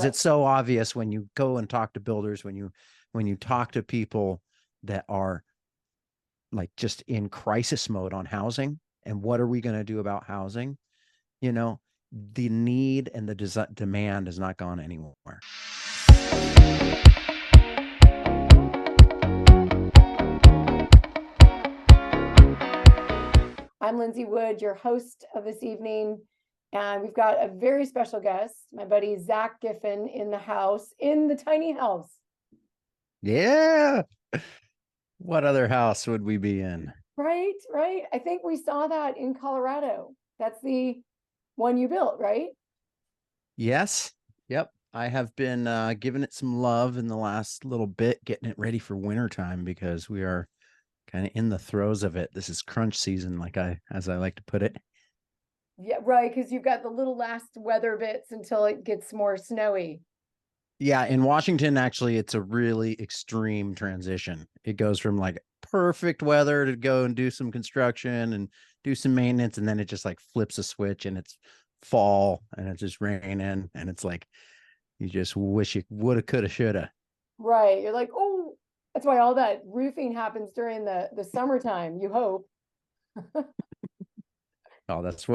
It's so obvious when you go and talk to builders, when you talk to people that are like just in crisis mode on housing and what are we going to do about housing, the need and the demand has not gone anywhere. I'm Lindsay Wood, your host of this evening, and we've got a very special guest, my buddy Zack Giffin, in the house, in the tiny house. Yeah. What other house would we be in? Right. I think we saw that in Colorado. That's the one you built, right? Yes. Yep. I have been giving it some love in the last little bit, getting it ready for wintertime because we are kind of in the throes of it. This is crunch season, as I like to put it. Yeah, right. Because you've got the little last weather bits until it gets more snowy. Yeah, in Washington, actually, it's a really extreme transition. It goes from like perfect weather to go and do some construction and do some maintenance, and then it just like flips a switch and it's fall and it's just raining, and it's like you just wish you woulda, coulda, shoulda. Right. You're like, oh, that's why all that roofing happens during the summertime, you hope. Oh, that's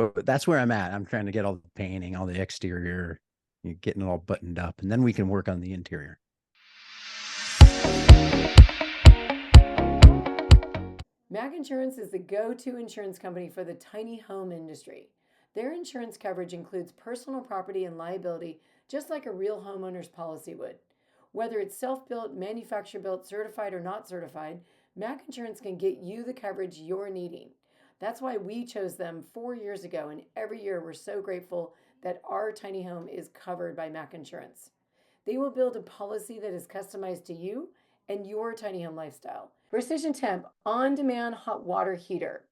where I'm at. I'm trying to get all the painting, all the exterior, getting it all buttoned up, and then we can work on the interior. Mac Insurance is the go-to insurance company for the tiny home industry. Their insurance coverage includes personal property and liability, just like a real homeowner's policy would. Whether it's self-built, manufacturer-built, certified, or not certified, Mac Insurance can get you the coverage you're needing. That's why we chose them 4 years ago, and every year we're so grateful that our tiny home is covered by Mac Insurance. They will build a policy that is customized to you and your tiny home lifestyle. Precision Temp on-demand hot water heater.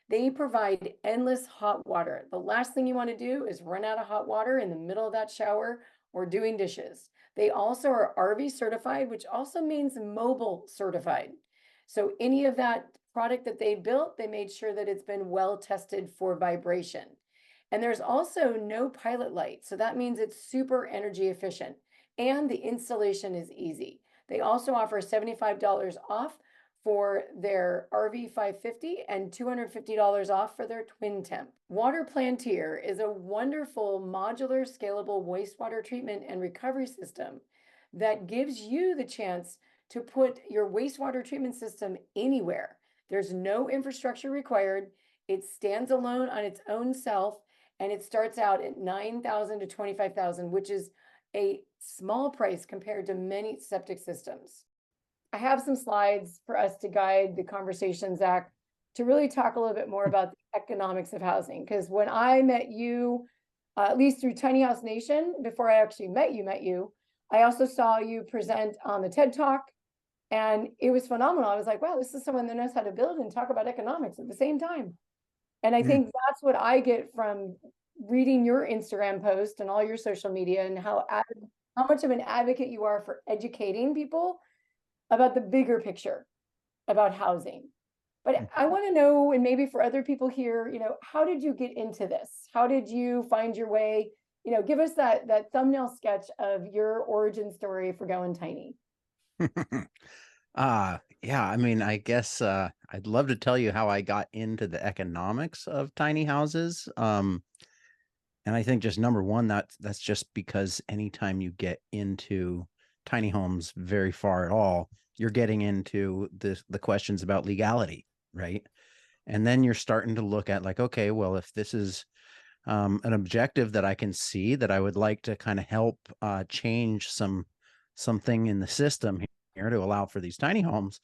They provide endless hot water. The last thing you want to do is run out of hot water in the middle of that shower or doing dishes. They also are RV certified, which also means mobile certified. So any of that product that they built, they made sure that it's been well tested for vibration. And there's also no pilot light. So that means it's super energy efficient and the installation is easy. They also offer $75 off for their RV 550 and $250 off for their Twin Temp. Water Plantier is a wonderful modular scalable wastewater treatment and recovery system that gives you the chance to put your wastewater treatment system anywhere. There's no infrastructure required. It stands alone on its own self, and it starts out at $9,000 to $25,000, which is a small price compared to many septic systems. I have some slides for us to guide the conversation, Zack, to really talk a little bit more about the economics of housing. Because when I met you, at least through Tiny House Nation, before I actually met you, I also saw you present on the TED Talk, and it was phenomenal. I was like, wow, this is someone that knows how to build and talk about economics at the same time. And I think that's what I get from reading your Instagram post and all your social media, and how much of an advocate you are for educating people about the bigger picture about housing. But I want to know, and maybe for other people here, how did you get into this? How did you find your way? Give us that thumbnail sketch of your origin story for going tiny. Yeah, I mean, I guess I'd love to tell you how I got into the economics of tiny houses. And I think just number one, that's just because anytime you get into tiny homes very far at all, you're getting into the questions about legality, right? And then you're starting to look at like, okay, well, if this is an objective that I can see that I would like to kind of help change something in the system here to allow for these tiny homes,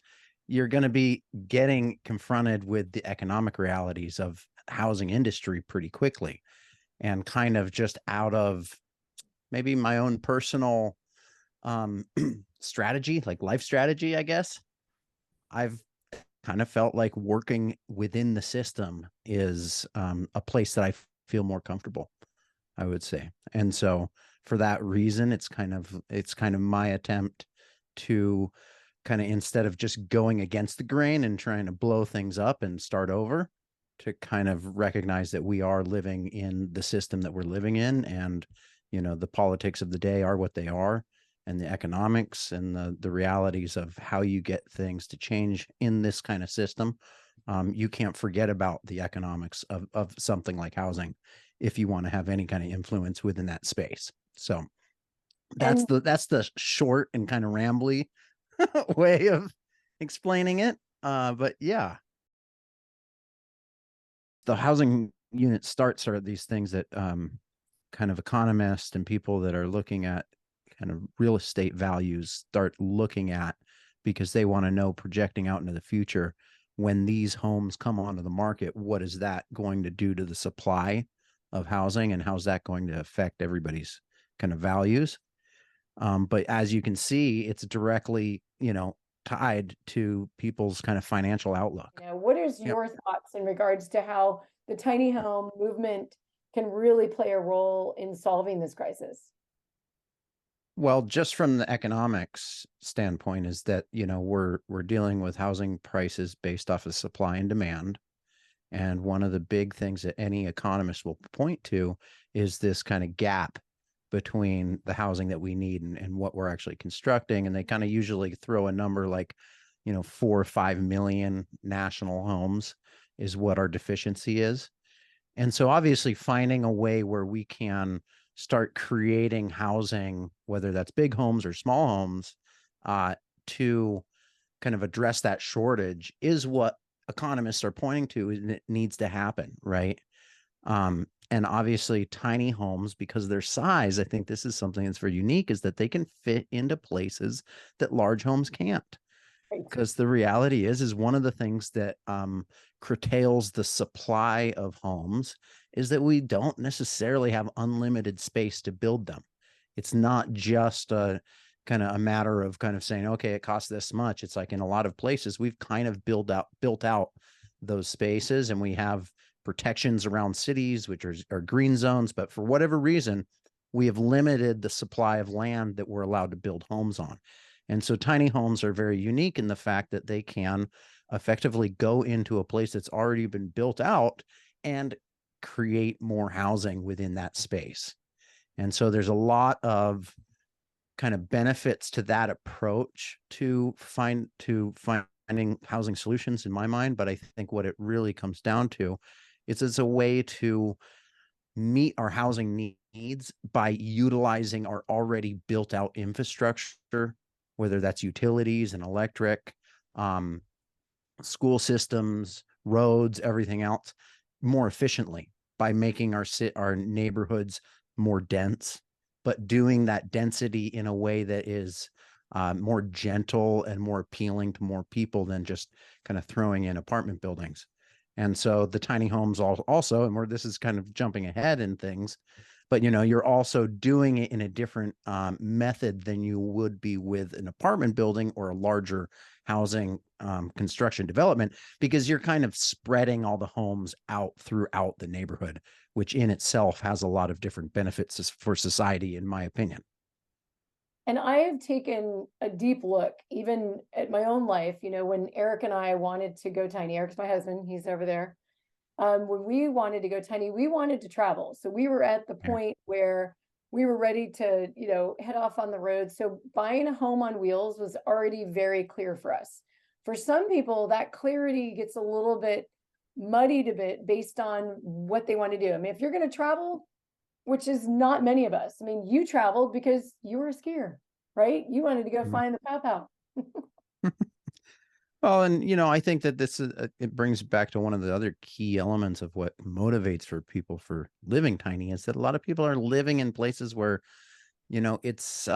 you're going to be getting confronted with the economic realities of housing industry pretty quickly. And kind of just out of maybe my own personal strategy, like life strategy, I guess, I've kind of felt like working within the system is a place that I feel more comfortable, I would say. And so for that reason, it's kind of my attempt to kind of, instead of just going against the grain and trying to blow things up and start over, to kind of recognize that we are living in the system that we're living in, and the politics of the day are what they are, and the economics and the realities of how you get things to change in this kind of system. You can't forget about the economics of something like housing if you want to have any kind of influence within that space. So And that's the short and kind of rambly way of explaining it. But yeah, the housing unit starts are these things that kind of economists and people that are looking at kind of real estate values start looking at, because they want to know, projecting out into the future, when these homes come onto the market, what is that going to do to the supply of housing, and how's that going to affect everybody's kind of values. But as you can see, it's directly, tied to people's kind of financial outlook. what is Yep. your thoughts in regards to how the tiny home movement can really play a role in solving this crisis? Well, just from the economics standpoint, is that, we're dealing with housing prices based off of supply and demand. And one of the big things that any economist will point to is this kind of gap between the housing that we need and what we're actually constructing. And they kind of usually throw a number like, 4 or 5 million national homes is what our deficiency is. And so obviously finding a way where we can start creating housing, whether that's big homes or small homes, to kind of address that shortage is what economists are pointing to, and it needs to happen, right? And obviously tiny homes, because of their size, I think this is something that's very unique, is that they can fit into places that large homes can't. Right. Because the reality is one of the things that curtails the supply of homes is that we don't necessarily have unlimited space to build them. It's not just a kind of a matter of kind of saying, okay, it costs this much. It's like in a lot of places we've kind of built out those spaces, and we have protections around cities, which are green zones. But for whatever reason, we have limited the supply of land that we're allowed to build homes on. And so tiny homes are very unique in the fact that they can effectively go into a place that's already been built out and create more housing within that space. And so there's a lot of kind of benefits to that approach to finding housing solutions in my mind. But I think what it really comes down to is it's a way to meet our housing needs by utilizing our already built out infrastructure, whether that's utilities and electric, school systems, roads, everything else, more efficiently, by making our neighborhoods more dense, but doing that density in a way that is more gentle and more appealing to more people than just kind of throwing in apartment buildings. And so the tiny homes also, and where this is kind of jumping ahead in things, but you're also doing it in a different method than you would be with an apartment building or a larger housing construction development, because you're kind of spreading all the homes out throughout the neighborhood, which in itself has a lot of different benefits for society, in my opinion. And I have taken a deep look, even at my own life, when Eric and I wanted to go tiny. Eric's my husband, he's over there. When we wanted to go tiny, we wanted to travel. So we were at the Yeah. point where we were ready to, head off on the road. So buying a home on wheels was already very clear for us. For some people, that clarity gets a little bit muddied a bit based on what they want to do. I mean, if you're going to travel, which is not many of us. I mean, you traveled because you were a skier, right? You wanted to go Mhm. find the pow pow. Well, and I think that this is it brings back to one of the other key elements of what motivates for people for living tiny, is that a lot of people are living in places where it's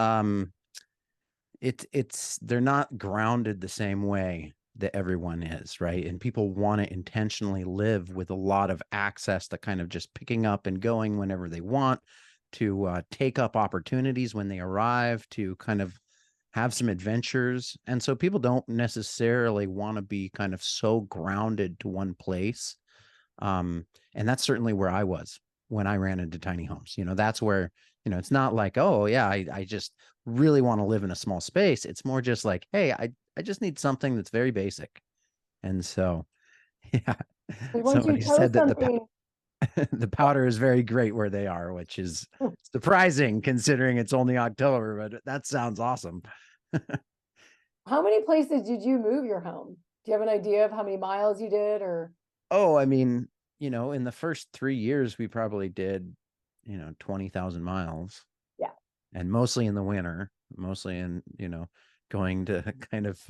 they're not grounded the same way that everyone is, right? And people want to intentionally live with a lot of access to kind of just picking up and going whenever they want, to take up opportunities when they arrive, to kind of have some adventures. And so people don't necessarily want to be kind of so grounded to one place. And that's certainly where I was when I ran into tiny homes. That's where, it's not like, oh yeah, I just really want to live in a small space. It's more just like, hey, I just need something that's very basic. And so, yeah, Once you somebody chose said that something, The powder is very great where they are, which is surprising considering it's only October, but that sounds awesome. How many places did you move your home? Do you have an idea of how many miles you did or? Oh, I mean, in the first 3 years, we probably did, 20,000 miles, Yeah. and mostly in the winter, mostly in, going to kind of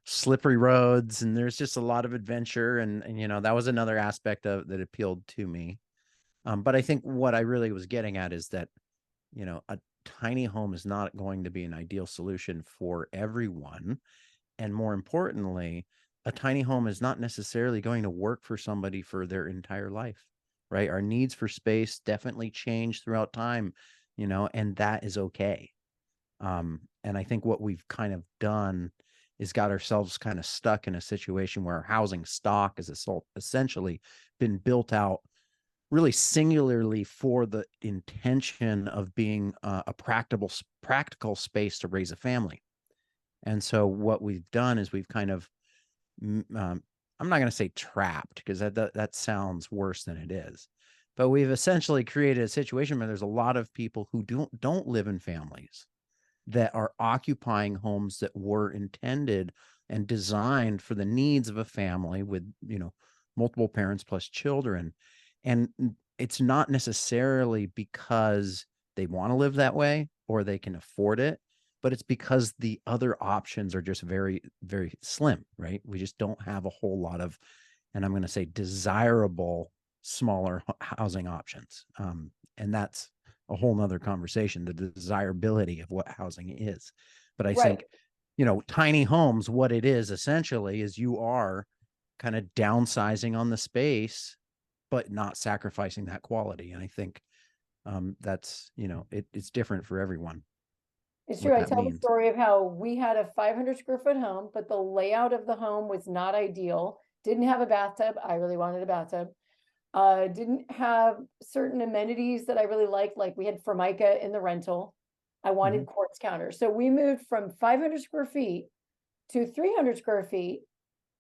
slippery roads. And there's just a lot of adventure. And, that was another aspect of that appealed to me. But I think what I really was getting at is that, a tiny home is not going to be an ideal solution for everyone. And more importantly, a tiny home is not necessarily going to work for somebody for their entire life, right? Our needs for space definitely change throughout time, and that is okay. And I think what we've kind of done is got ourselves kind of stuck in a situation where our housing stock is essentially been built out really singularly for the intention of being a practical space to raise a family. And so what we've done is we've kind of, I'm not going to say trapped because that sounds worse than it is, but we've essentially created a situation where there's a lot of people who don't live in families that are occupying homes that were intended and designed for the needs of a family with, multiple parents plus children. And it's not necessarily because they want to live that way or they can afford it, but it's because the other options are just very, very slim, right? We just don't have a whole lot of, and I'm going to say desirable, smaller housing options. And that's a whole nother conversation, the desirability of what housing is. But I Right. think, tiny homes, what it is essentially is you are kind of downsizing on the space, but not sacrificing that quality. And I think that's, it's different for everyone It's true. what I that tell the means. story of how we had a 500 square foot home, but the layout of the home was not ideal. Didn't have a bathtub. I really wanted a bathtub. Didn't have certain amenities that I really liked, like we had Formica in the rental. I Mhm. wanted quartz counters. So we moved from 500 square feet to 300 square feet,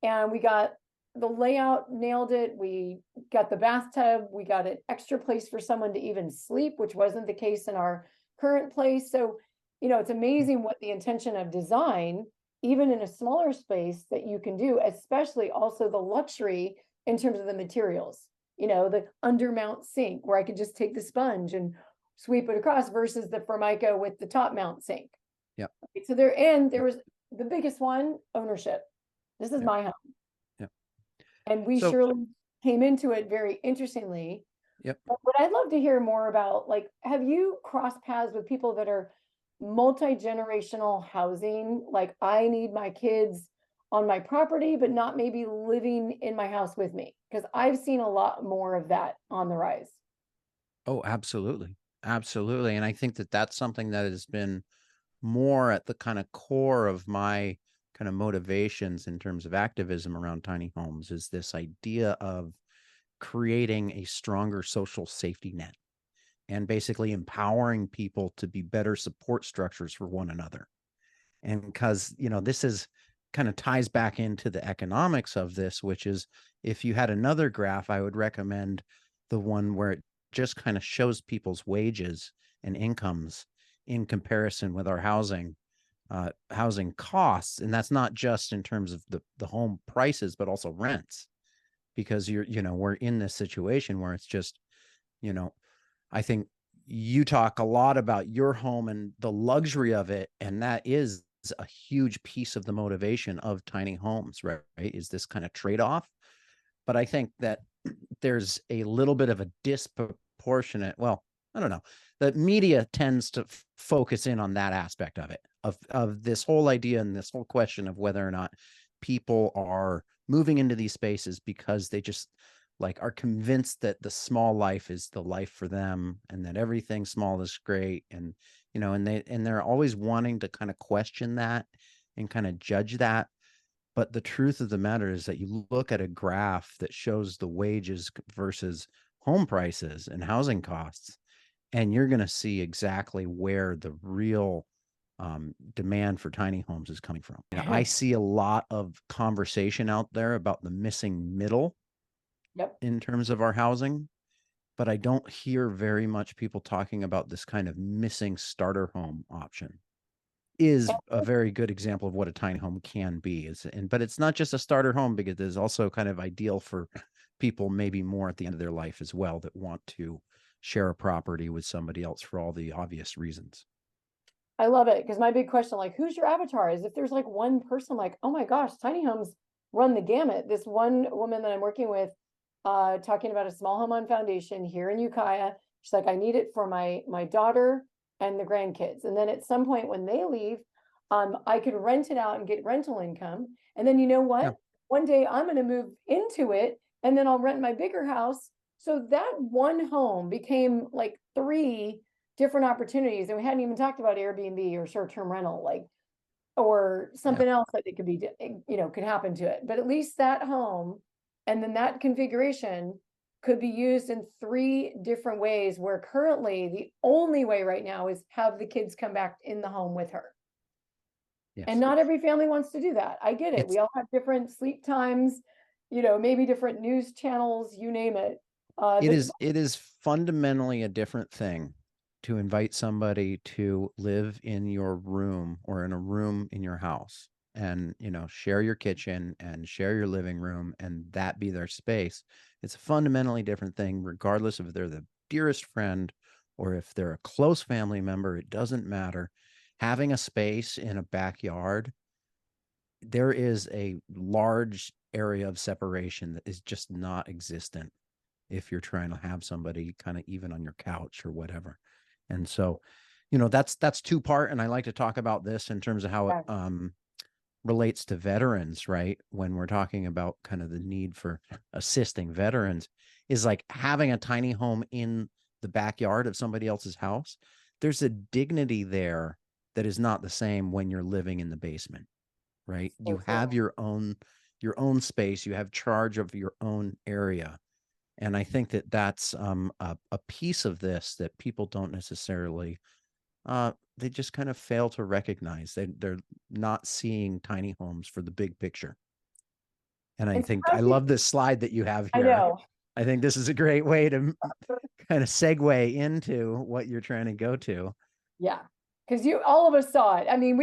and we got the layout, nailed it. We got the bathtub. We got an extra place for someone to even sleep, which wasn't the case in our current place. So, it's amazing what the intention of design, even in a smaller space, that you can do, especially also the luxury in terms of the materials. The undermount sink where I could just take the sponge and sweep it across versus the Formica with the top mount sink. Yep. So there Yep. was the biggest one, ownership. This is Yep. my home. Yep. And we So, surely came into it very interestingly. yep. But what I'd love to hear more about, like, have you crossed paths with people that are multi-generational housing? Like, I need my kids on my property, but not maybe living in my house with me. Because I've seen a lot more of that on the rise. Oh, absolutely. Absolutely. And I think that that's something that has been more at the kind of core of my kind of motivations in terms of activism around tiny homes is this idea of creating a stronger social safety net and basically empowering people to be better support structures for one another. And because, this is kind of ties back into the economics of this, which is if you had another graph, I would recommend the one where it just kind of shows people's wages and incomes in comparison with our housing costs. And that's not just in terms of the home prices, but also rents, because we're in this situation where it's just, you know, I think you talk a lot about your home and the luxury of it, and that is a huge piece of the motivation of tiny homes, right? Is this kind of trade-off. But I think that there's a little bit of a disproportionate, well, I don't know. The media tends to focus in on that aspect of it, of this whole idea and this whole question of whether or not people are moving into these spaces because they just like are convinced that the small life is the life for them and that everything small is great. And they're always wanting to kind of question that and kind of judge that. But the truth of the matter is that you look at a graph that shows the wages versus home prices and housing costs, and you're going to see exactly where the real demand for tiny homes is coming from. I see a lot of conversation out there about the missing middle Yep. in terms of our housing. but I don't hear very much people talking about this kind of missing starter home option. Is a very good example of what a tiny home can be. But it's not just a starter home, because it's also kind of ideal for people maybe more at the end of their life as well, that want to share a property with somebody else for all the obvious reasons. I love it because my big question, like, who's your avatar? Is if there's like one person, like, oh my gosh, tiny homes run the gamut. This one woman that I'm working with, talking about a small home on foundation here in Ukiah. She's like, I need it for my daughter and the grandkids. And then at some point when they leave, I could rent it out and get rental income. And then you know Yeah. what? One day I'm going to move into it and then I'll rent my bigger house. So that one home became like three different opportunities. And we hadn't even talked about Airbnb or short-term rental, like, or Yeah. something else that it could be, could happen to it. But at least that home and then that configuration could be used in three different ways, where currently the only way right now is have the kids come back in the home with her. And Yes. not every family wants to do that. I get it. It's We all have different sleep times, maybe different news channels, you name it. it That's is it is fundamentally a different thing to invite somebody to live in your room, or in a room in your house, and share your kitchen and share your living room, and that be their space. It's a fundamentally different thing, regardless if they're the dearest friend or if they're a close family member. It doesn't matter. Having a space in a backyard, there is a large area of separation that is just not existent if you're trying to have somebody kind of even on your couch or whatever. And so, that's two part. And I like to talk about this in terms of how it yeah, relates to veterans, right? When we're talking about kind of the need for assisting veterans, is like having a tiny home in the backyard of somebody else's house. There's a dignity there that is not the same when you're living in the basement, right? so You have true. your own space, you have charge of your own area. And I think that that's a piece of this that people don't necessarily, they just kind of fail to recognize. They're not seeing tiny homes for the big picture. And I And think I sometimes love this slide that you have I here. know. I think this is a great way to kind of segue into what you're trying to go to. Yeah. Because all of us saw it. I mean,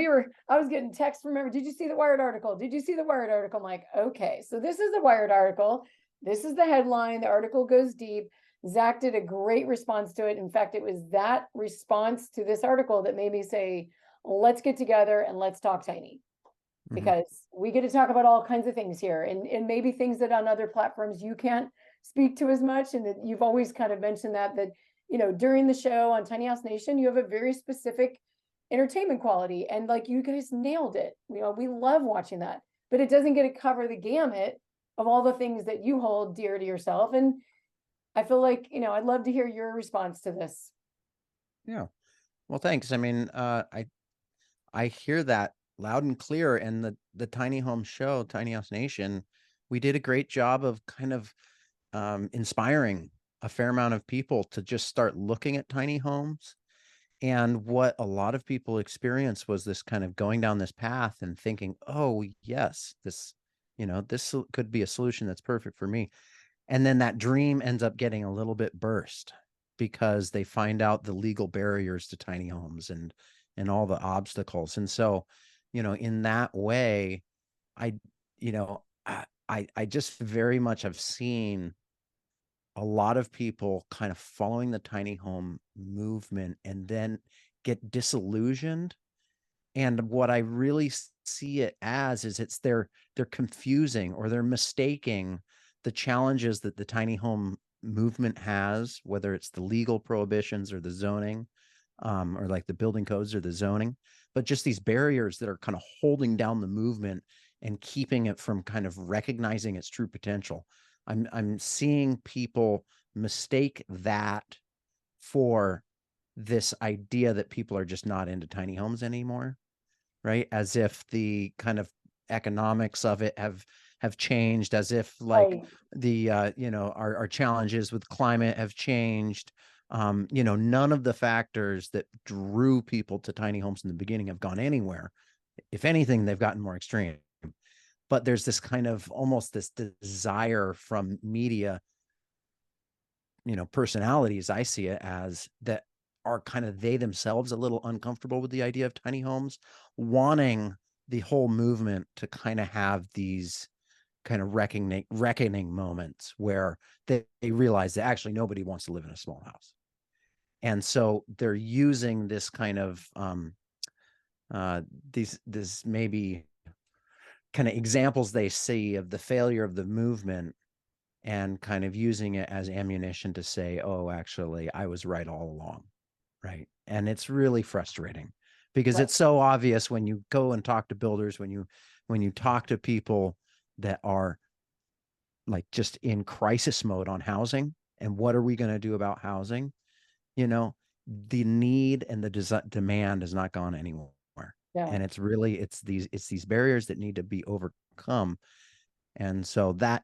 I was getting texts from everyone. Did you see the Wired article? Did you see the Wired article? I'm like, okay, so this is the Wired article. This is the headline. The article goes deep. Zach did a great response to it. In fact, it was that response to this article that made me say, let's get together and let's talk tiny, Mhm. because we get to talk about all kinds of things here, and maybe things that on other platforms you can't speak to as much. And that you've always kind of mentioned that during the show on Tiny House Nation, you have a very specific entertainment quality, and like you guys nailed it. We love watching that, but it doesn't get to cover the gamut of all the things that you hold dear to yourself. And I feel like, I'd love to hear your response to this. Yeah. Well, thanks. I mean, I hear that loud and clear. And the Tiny Home Show, Tiny House Nation, we did a great job of kind of inspiring a fair amount of people to just start looking at tiny homes. And what a lot of people experienced was this kind of going down this path and thinking, oh, yes, this could be a solution that's perfect for me. And then that dream ends up getting a little bit burst because they find out the legal barriers to tiny homes and all the obstacles. And so, in that way, I, I just very much have seen a lot of people kind of following the tiny home movement and then get disillusioned. And what I really see it as is they're confusing, or they're mistaking the challenges that the tiny home movement has, whether it's the legal prohibitions or the zoning, or like the building codes or the zoning, but just these barriers that are kind of holding down the movement and keeping it from kind of recognizing its true potential. I'm seeing people mistake that for this idea that people are just not into tiny homes anymore, right? As if the kind of economics of it have changed, as if like Right. the our challenges with climate have changed. None of the factors that drew people to tiny homes in the beginning have gone anywhere. If anything, they've gotten more extreme. But there's this kind of almost this desire from media personalities, I see it as, that are kind of they themselves a little uncomfortable with the idea of tiny homes, wanting the whole movement to kind of have these kind of reckoning moments where they realize that actually nobody wants to live in a small house. And so they're using this kind of uh these this maybe kind of examples they see of the failure of the movement, and kind of using it as ammunition to say, oh, actually, I was right all along. Right. And it's really frustrating because Right. it's so obvious when you go and talk to builders, when you talk to people that are like just in crisis mode on housing, and what are we going to do about housing? You know, the need and the demand has not gone anywhere. Yeah. And it's these barriers that need to be overcome. And so that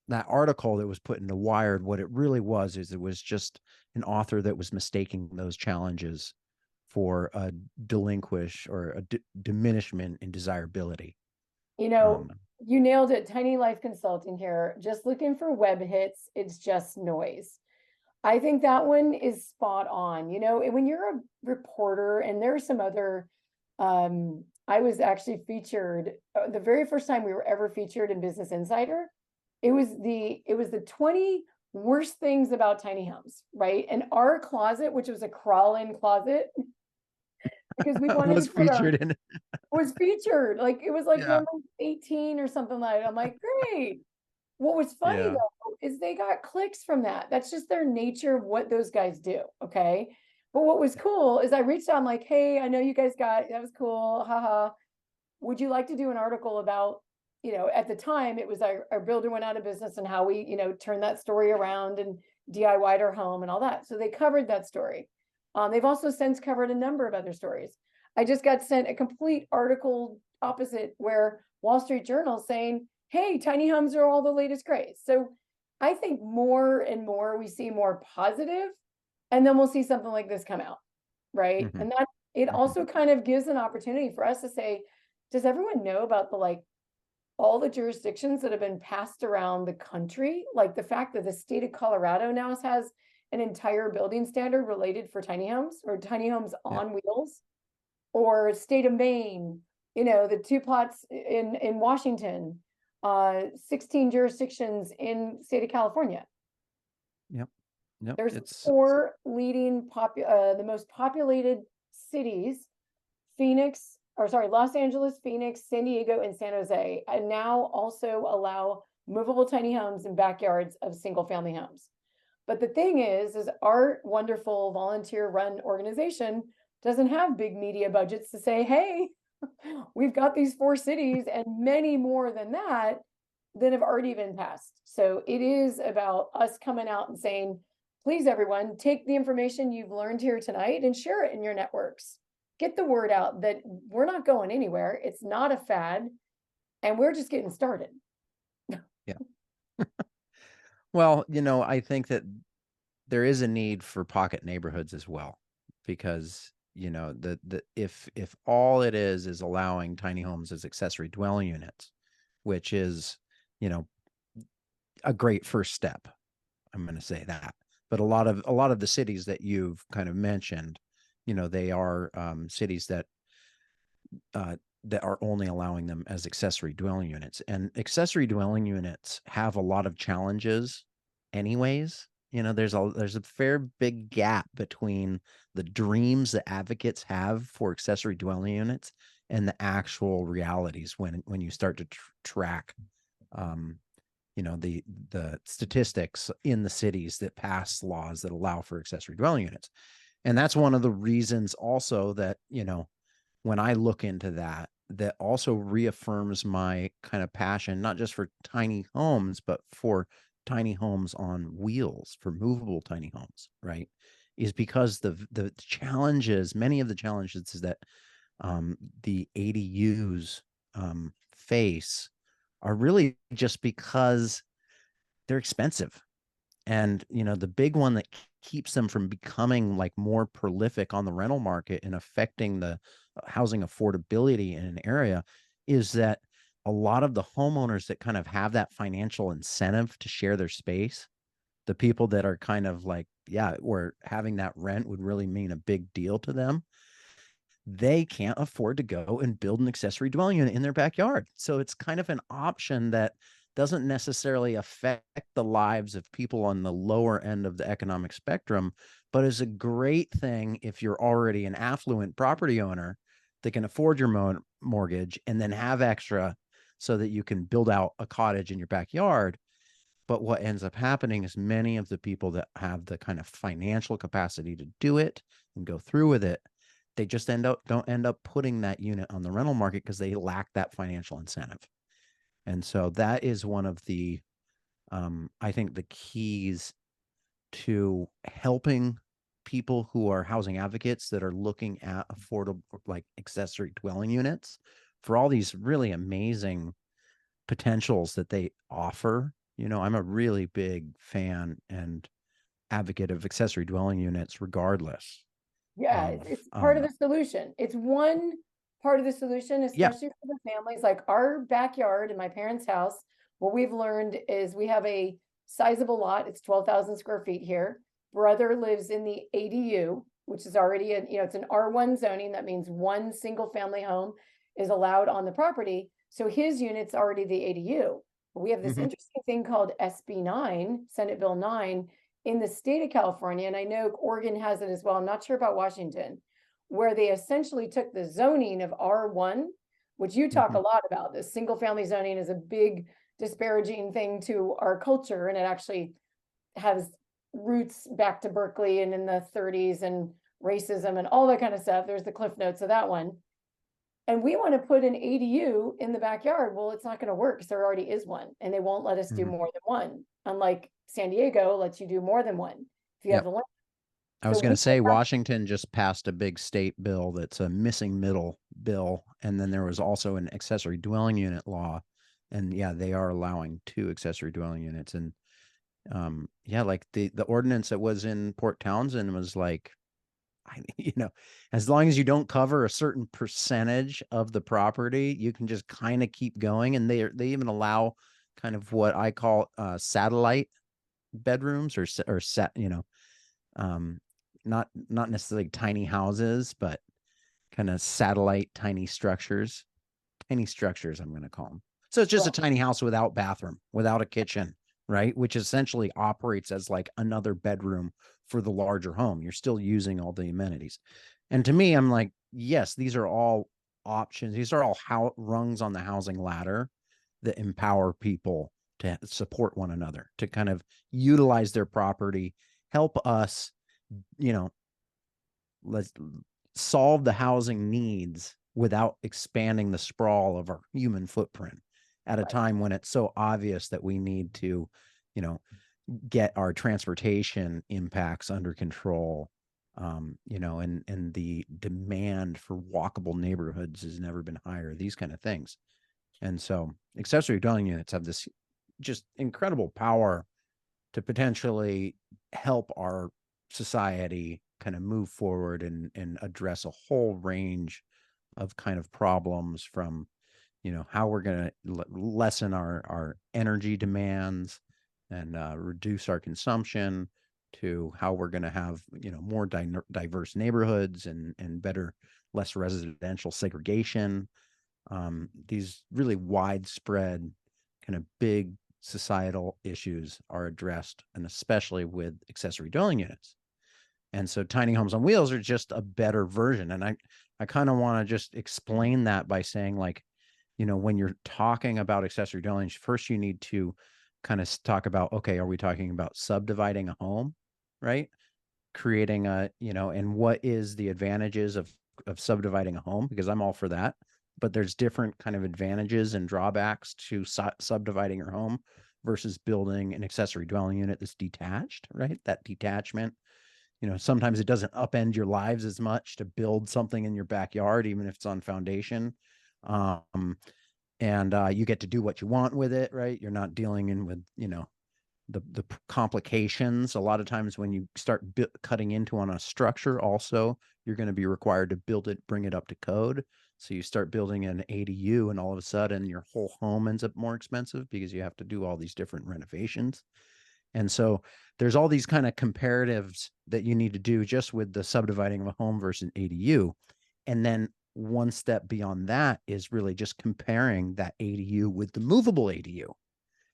article that was put into Wired, what it really was is it was just an author that was mistaking those challenges for a delinquish or a diminishment in desirability. You know, Um, you nailed it. Tiny Life Consulting here. Just looking for web hits. It's just noise. I think that one is spot on. When you're a reporter, and there are some other, I was actually featured the very first time we were ever featured in Business Insider. It was the 20 worst things about tiny homes, right? And our closet, which was a crawl-in closet, because we wanted to was put our featured in. was featured. Like it was like Yeah. number 18 or something like that. I'm like, great. What was funny Yeah. though is they got clicks from that. That's just their nature of what those guys do. Okay. But what was cool is I reached out, I'm like, hey, I know you guys got that was cool. Haha. Would you like to do an article about, at the time it was our builder went out of business and how we, turned that story around and DIY'd our home and all that. So they covered that story. They've also since covered a number of other stories. I just got sent a complete article opposite where Wall Street Journal saying, hey, tiny homes are all the latest craze. So I think more and more we see more positive, and then we'll see something like this come out, right? Hmm. And that it Hmm. also kind of gives an opportunity for us to say, does everyone know about all the jurisdictions that have been passed around the country? Like the fact that the state of Colorado now has an entire building standard related for tiny homes or tiny homes Yeah. on wheels, or state of Maine, the two plots in Washington, 16 jurisdictions in state of California. Yep. Yep. There's It's four leading the most populated cities, Los Angeles, Phoenix, San Diego, and San Jose, and now also allow movable tiny homes in backyards of single family homes. But the thing is our wonderful volunteer run organization doesn't have big media budgets to say, hey, we've got these four cities and many more than that have already been passed. So it is about us coming out and saying, please, everyone, take the information you've learned here tonight and share it in your networks. Get the word out that we're not going anywhere. It's not a fad, and we're just getting started. yeah. Well, I think that there is a need for pocket neighborhoods as well, because the if all it is allowing tiny homes as accessory dwelling units, which is you know a great first step. I'm going to say that. But a lot of the cities that you've kind of mentioned, they are cities uh, that are only allowing them as accessory dwelling units. And accessory dwelling units have a lot of challenges anyways. There's a fair big gap between the dreams that advocates have for accessory dwelling units and the actual realities when you start to track um, the statistics in the cities that pass laws that allow for accessory dwelling units. And that's one of the reasons also that, when I look into that, that also reaffirms my kind of passion, not just for tiny homes, but for tiny homes on wheels, for movable tiny homes, right? Is because the challenges, many of the challenges that the ADUs face are really just because they're expensive. And the big one that keeps them from becoming like more prolific on the rental market and affecting the housing affordability in an area is that a lot of the homeowners that kind of have that financial incentive to share their space the people that are kind of like, yeah, where having that rent would really mean a big deal to them, they can't afford to go and build an accessory dwelling unit in their backyard. So it's kind of an option that doesn't necessarily affect the lives of people on the lower end of the economic spectrum, but is a great thing if you're already an affluent property owner that can afford your mortgage and then have extra so that you can build out a cottage in your backyard. But what ends up happening is many of the people that have the kind of financial capacity to do it and go through with it, they just don't end up putting that unit on the rental market because they lack that financial incentive. And so that is one of the, I think, the keys to helping people who are housing advocates that are looking at affordable, like accessory dwelling units, for all these really amazing potentials that they offer. I'm a really big fan and advocate of accessory dwelling units, regardless Yeah, of, it's part of the solution. It's one part of the solution, yeah. especially for the families. Like our backyard in my parents' house, what we've learned is we have a sizable lot. It's 12,000 square feet here. Brother lives in the ADU, which is already it's an R1 zoning. That means one single family home is allowed on the property. So his unit's already the ADU. But we have this Mm-hmm. interesting thing called SB9, Senate Bill 9, in the state of California, and I know Oregon has it as well. I'm not sure about Washington, where they essentially took the zoning of R1, which you talk Mm-hmm. a lot about. This single family zoning is a big disparaging thing to our culture, and it actually has roots back to Berkeley and in the 30s and racism and all that kind of stuff. There's the cliff notes of that one. And we want to put an ADU in the backyard. Well, it's not going to work because there already is one, and they won't let us do Mm-hmm. more than one. Unlike San Diego lets you do more than one if you have Yep. the land. I So was going we to say have, Washington just passed a big state bill that's a missing middle bill. And then there was also an accessory dwelling unit law. And yeah, they are allowing 2 accessory dwelling units. And yeah, like the ordinance that was in Port Townsend was like, as long as you don't cover a certain percentage of the property, you can just kind of keep going. And they even allow kind of what I call satellite bedrooms or set, um, not necessarily tiny houses, but kind of satellite tiny structures, I'm going to call them. So it's just a right, tiny house without bathroom, without a kitchen, right? Which essentially operates as like another bedroom for the larger home. You're still using all the amenities. And to me, I'm like, yes, these are all options. These are all rungs on the housing ladder that empower people to support one another, to kind of utilize their property, help us, you know, let's solve the housing needs without expanding the sprawl of our human footprint at a right, time when it's so obvious that we need to, you know, get our transportation impacts under control. And the demand for walkable neighborhoods has never been higher, these kind of things. And so accessory dwelling units have this just incredible power to potentially help our society kind of move forward and address a whole range of kind of problems, from how we're going to lessen our energy demands and reduce our consumption, to how we're going to have more diverse neighborhoods and better, less residential segregation. These really widespread kind of big societal issues are addressed, and especially with accessory dwelling units. And so tiny homes on wheels are just a better version. And I kind of want to just explain that by saying, like, when you're talking about accessory dwellings, first you need to kind of talk about, okay, are we talking about subdividing a home, right? Creating and what is the advantages of subdividing a home? Because I'm all for that, but there's different kind of advantages and drawbacks to subdividing your home versus building an accessory dwelling unit that's detached, right? That detachment, sometimes it doesn't upend your lives as much to build something in your backyard, even if it's on foundation. And you get to do what you want with it, right? You're not dealing in with, the complications. A lot of times when you start cutting into on a structure, also, you're going to be required to build it, bring it up to code. So you start building an ADU, and all of a sudden your whole home ends up more expensive because you have to do all these different renovations. And so there's all these kind of comparatives that you need to do just with the subdividing of a home versus an ADU. And then one step beyond that is really just comparing that ADU with the movable ADU,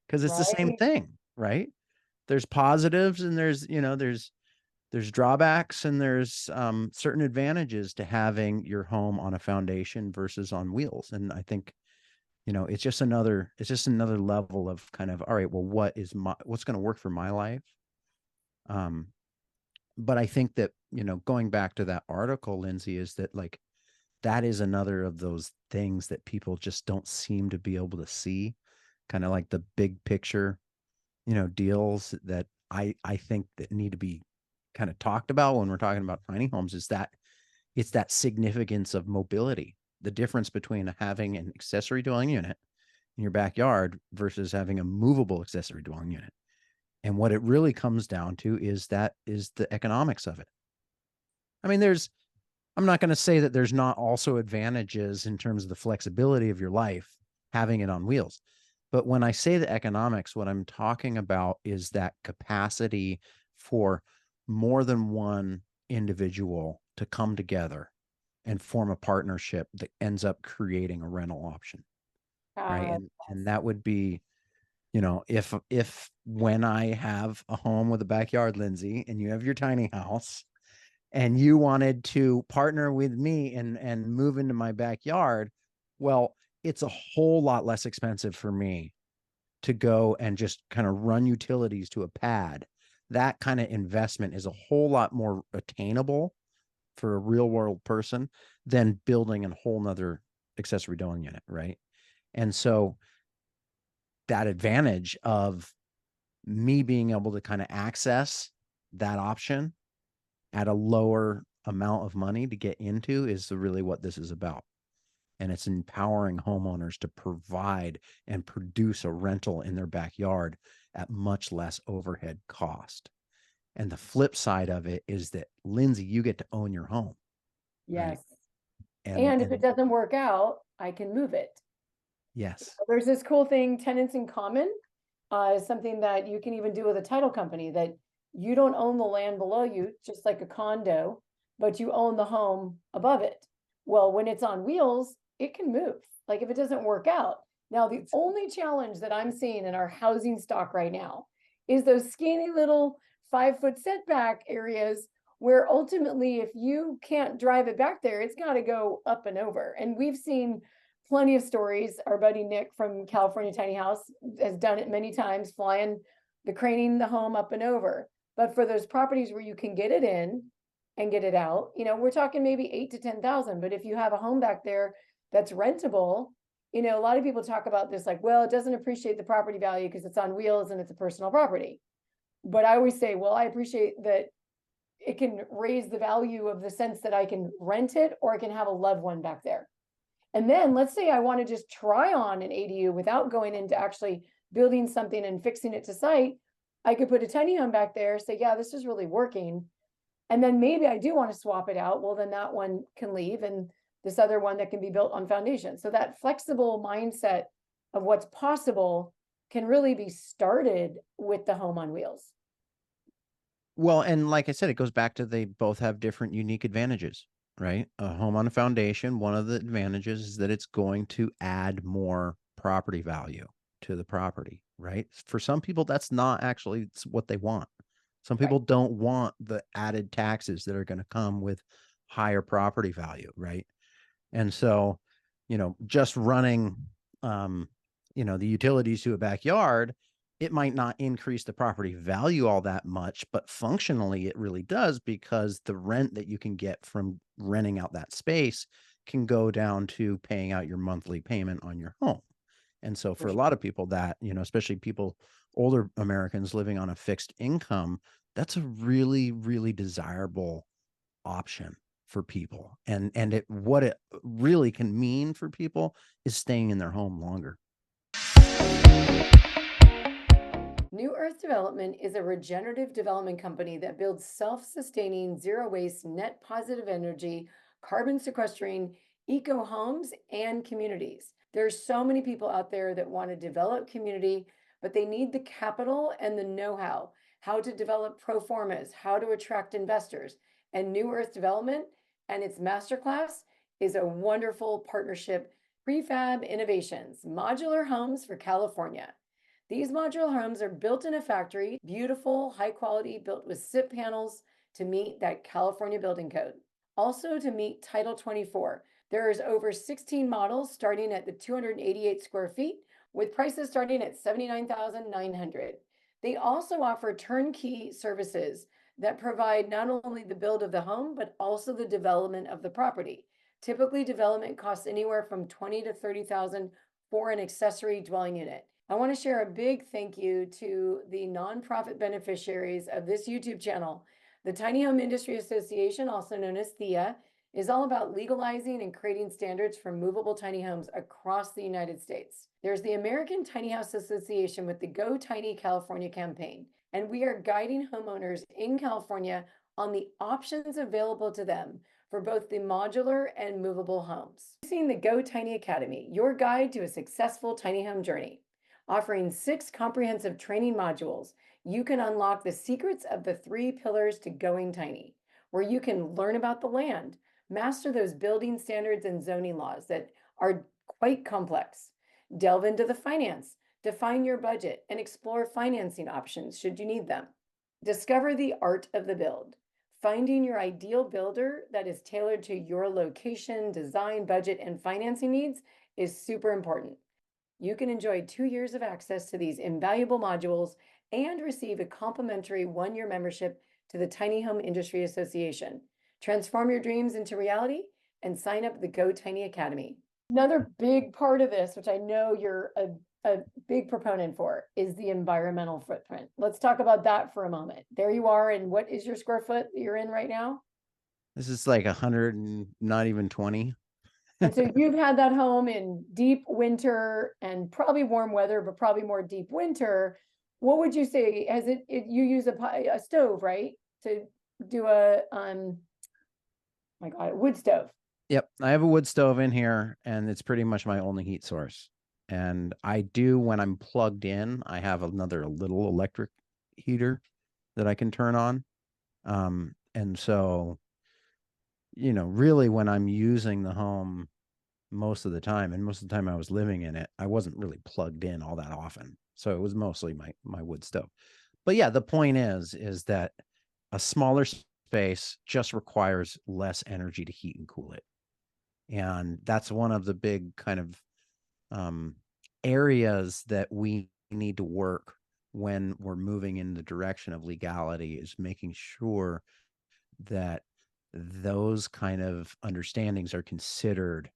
because it's the same Right. thing, right? There's positives and there's drawbacks and there's certain advantages to having your home on a foundation versus on wheels. And I think, it's just another level of kind of, all right, well, what's going to work for my life? Um, but I think that, going back to that article, Lindsay, is that like, that is another of those things that people just don't seem to be able to see, kind of like the big picture, deals that I think that need to be kind of talked about when we're talking about tiny homes, is that it's that significance of mobility, the difference between having an accessory dwelling unit in your backyard versus having a movable accessory dwelling unit. And what it really comes down to is the economics of it. I mean, I'm not going to say that there's not also advantages in terms of the flexibility of your life having it on wheels. But when I say the economics, what I'm talking about is that capacity for more than one individual to come together and form a partnership that ends up creating a rental option, right? And Yes. that would be, if when I have a home with a backyard, Lindsay, and you have your tiny house, and you wanted to partner with me and move into my backyard, well, it's a whole lot less expensive for me to go and just kind of run utilities to a pad. That kind of investment is a whole lot more attainable for a real world person than building a whole nother accessory dwelling unit, right? And so that advantage of me being able to kind of access that option at a lower amount of money to get into is really what this is about. And it's empowering homeowners to provide and produce a rental in their backyard at much less overhead cost. And the flip side of it is that, Lindsay, you get to own your home, right? Yes. And And if it and doesn't work out, I can move it. yes. There's this cool thing, tenants in common, is something that you can even do with a title company, that you don't own the land below you, just like a condo, but you own the home above it. Well, when it's on wheels, it can move. Like if it doesn't work out. Now, the only challenge that I'm seeing in our housing stock right now is those skinny little 5 foot setback areas where ultimately, if you can't drive it back there, it's got to go up and over. And we've seen plenty of stories. Our buddy Nick from California Tiny House has done it many times, flying craning the home up and over. But for those properties where you can get it in and get it out, we're talking maybe 8 to 10,000. But if you have a home back there that's rentable, a lot of people talk about this like, well, it doesn't appreciate the property value because it's on wheels and it's a personal property. But I always say, well, I appreciate that it can raise the value of the sense that I can rent it or I can have a loved one back there. And then let's say I want to just try on an ADU without going into actually building something and fixing it to site. I could put a tiny home back there, say, yeah, this is really working. And then maybe I do want to swap it out. Well, then that one can leave and this other one that can be built on foundation. So that flexible mindset of what's possible can really be started with the home on wheels. Well, and like I said, it goes back to, they both have different unique advantages, right? A home on a foundation, one of the advantages is that it's going to add more property value to the property, right? For some people, that's not actually what they want. Some Right. people don't want the added taxes that are going to come with higher property value, right? And so, just running, the utilities to a backyard, it might not increase the property value all that much, but functionally it really does, because the rent that you can get from renting out that space can go down to paying out your monthly payment on your home. And so For for a lot sure. of people that, especially older Americans living on a fixed income, that's a really, really desirable option for people. And what it really can mean for people is staying in their home longer. New Earth Development is a regenerative development company that builds self sustaining, zero waste, net positive energy, carbon sequestering, eco homes and communities. There's so many people out there that want to develop community, but they need the capital and the know how. how to develop pro formas, how to attract investors, and New Earth Development and its masterclass is a wonderful partnership. Prefab Innovations, modular homes for California. These modular homes are built in a factory, beautiful, high quality, built with SIP panels to meet that California building code. Also to meet Title 24. There is over 16 models starting at the 288 square feet with prices starting at $79,900. They also offer turnkey services that provide not only the build of the home, but also the development of the property. Typically, development costs anywhere from $20,000 to $30,000 for an accessory dwelling unit. I want to share a big thank you to the nonprofit beneficiaries of this YouTube channel. The Tiny Home Industry Association, also known as THEA, is all about legalizing and creating standards for movable tiny homes across the United States. There's the American Tiny House Association with the Go Tiny California campaign, and we are guiding homeowners in California on the options available to them for both the modular and movable homes. Using the Go Tiny Academy, your guide to a successful tiny home journey. Offering 6 comprehensive training modules, you can unlock the secrets of the 3 pillars to going tiny, where you can learn about the land, master those building standards and zoning laws that are quite complex, delve into the finance, define your budget, and explore financing options should you need them. Discover the art of the build. Finding your ideal builder that is tailored to your location, design, budget, and financing needs is super important. You can enjoy 2 years of access to these invaluable modules and receive a complimentary 1-year membership to the Tiny Home Industry Association. Transform your dreams into reality and sign up at the Go Tiny Academy. Another big part of this, which I know you're a big proponent for, is the environmental footprint. Let's talk about that for a moment. There you are, and what is your square foot that you're in right now? This is like 100 and not even 20. And so you've had that home in deep winter and probably warm weather, but probably more deep winter. What would you say? Has you use a stove, right? To do a my God, wood stove. Yep, I have a wood stove in here, and it's pretty much my only heat source. And I do, when I'm plugged in, I have another little electric heater that I can turn on. And so, really when I'm using the home most of the time, and most of the time I was living in it, I wasn't really plugged in all that often. So it was mostly my wood stove. But yeah, the point is that a smaller space just requires less energy to heat and cool it. And that's one of the big kind of areas that we need to work when we're moving in the direction of legality, is making sure that those kind of understandings are considered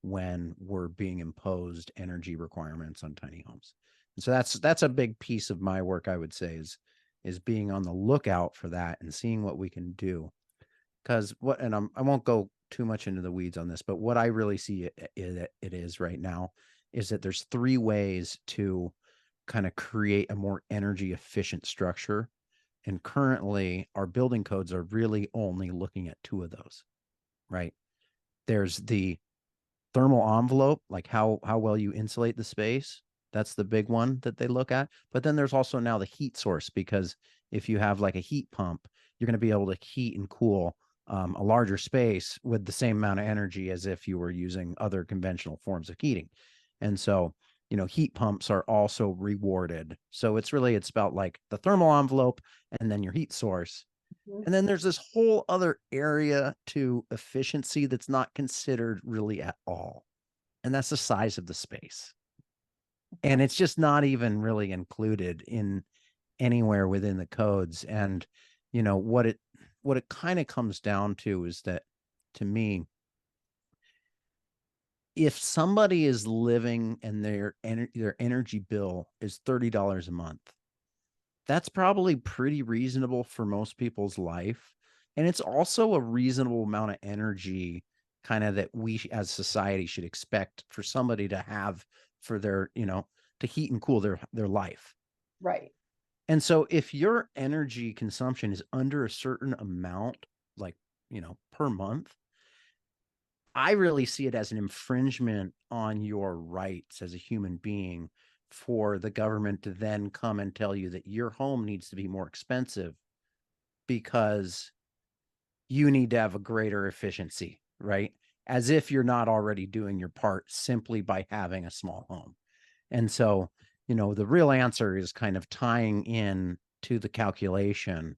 when we're being imposed energy requirements on tiny homes. And so that's a big piece of my work, I would say, is being on the lookout for that and seeing what we can do. Because I won't go too much into the weeds on this, but what I really see it is right now is that there's 3 ways to kind of create a more energy efficient structure. And currently our building codes are really only looking at 2 of those, right? There's the thermal envelope, like how well you insulate the space. That's the big one that they look at. But then there's also now the heat source, because if you have like a heat pump, you're going to be able to heat and cool a larger space with the same amount of energy as if you were using other conventional forms of heating. And so, heat pumps are also rewarded. So it's about like the thermal envelope and then your heat source. And then there's this whole other area to efficiency that's not considered really at all. And that's the size of the space. And it's just not even really included in anywhere within the codes. And, what it kind of comes down to is that, to me, if somebody is living and their energy bill is $30 a month, that's probably pretty reasonable for most people's life. And it's also a reasonable amount of energy kind of that we as society should expect for somebody to have for their, to heat and cool their life. Right. And so if your energy consumption is under a certain amount, like, per month, I really see it as an infringement on your rights as a human being for the government to then come and tell you that your home needs to be more expensive because you need to have a greater efficiency, right? As if you're not already doing your part simply by having a small home. And so, the real answer is kind of tying in to the calculation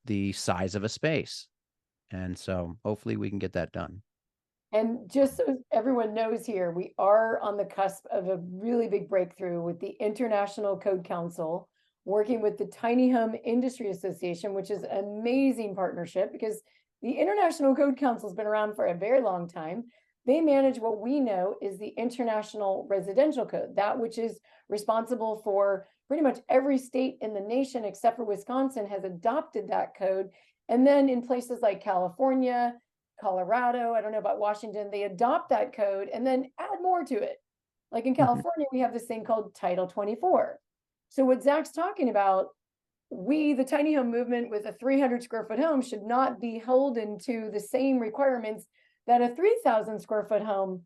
the size of a space. And so hopefully we can get that done. And just so everyone knows here, we are on the cusp of a really big breakthrough with the International Code Council working with the Tiny Home Industry Association, which is an amazing partnership because the International Code Council has been around for a very long time. They manage what we know is the International Residential Code, that which is responsible for pretty much every state in the nation except for Wisconsin has adopted that code. And then in places like California, Colorado, I don't know about Washington, they adopt that code and then add more to it. Like in Mhm. California, we have this thing called Title 24. So what Zach's talking about, we, the tiny home movement with a 300 square foot home, should not be beholden to the same requirements that a 3,000 square foot home